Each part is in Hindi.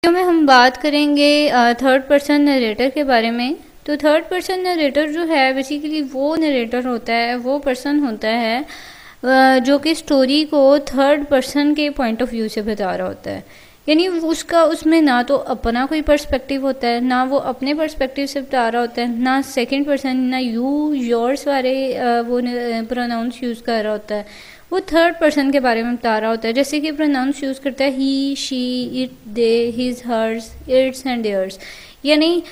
वीडियो में हम बात करेंगे थर्ड पर्सन नरेटर के बारे में। तो थर्ड पर्सन नरेटर जो है बेसिकली वो नरेटर होता है, वो पर्सन होता है जो कि स्टोरी को थर्ड पर्सन के पॉइंट ऑफ व्यू से बता रहा होता है। यानी उसका उसमें ना तो अपना कोई पर्सपेक्टिव होता है, ना वो अपने पर्सपेक्टिव से बता रहा होता है, ना सेकंड पर्सन, ना यू योर्स वाले वो प्रोनाउंस यूज़ कर रहा होता है। वो थर्ड पर्सन के बारे में बता रहा होता है। जैसे कि प्रोनाउंस यूज़ करता है he, she, it, they, his, hers, its and theirs. यानी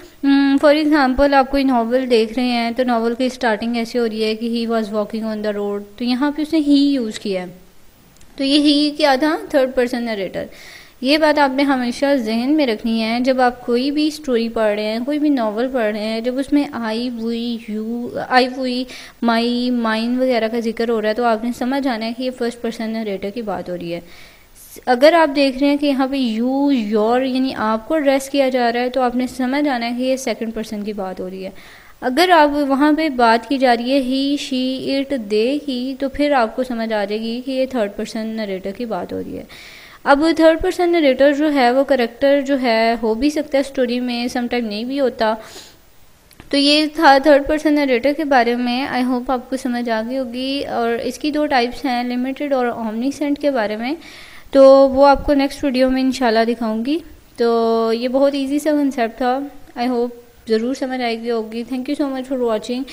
फॉर एग्जांपल आप कोई नॉवल देख रहे हैं तो नॉवल की स्टार्टिंग ऐसे हो रही है कि he was walking on the road, तो यहाँ पे उसने ही यूज़ किया है। तो ये ही क्या था? Third person narrator. ये बात आपने हमेशा जहन में रखनी है जब आप कोई भी स्टोरी पढ़ रहे हैं, कोई भी नॉवल पढ़ रहे हैं। जब उसमें I, we, you, I, we, my, mine वगैरह का जिक्र हो रहा है तो आपने समझ आना है कि ये फर्स्ट पर्सन नरेटर की बात हो रही है। अगर आप देख रहे हैं कि यहाँ पे यू, योर यानी आपको एड्रेस किया जा रहा है तो आपने समझ आना है कि ये सेकंड पर्सन की बात हो रही है। अगर आप वहाँ पे बात की जा रही है ही, शी, इट, दे की, तो फिर आपको समझ आ जाएगी कि ये थर्ड पर्सन नरेटर की बात हो रही है। अब थर्ड पर्सन नरेटर जो है वो करेक्टर जो है हो भी सकता है स्टोरी में, समटाइम नहीं भी होता। तो ये था थर्ड पर्सन नरेटर के बारे में। आई होप आपको समझ आ गई होगी। और इसकी दो टाइप्स हैं, लिमिटेड और ओमनीसेंट के बारे में। तो वो आपको नेक्स्ट वीडियो में इंशाल्लाह दिखाऊंगी। तो ये बहुत इजी सा कंसेप्ट था। आई होप ज़रूर समझ आएगी होगी। Thank you so much for watching.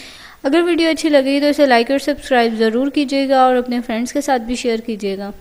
अगर वीडियो अच्छी लगी तो इसे लाइक और सब्सक्राइब ज़रूर कीजिएगा और अपने फ्रेंड्स के साथ भी शेयर कीजिएगा।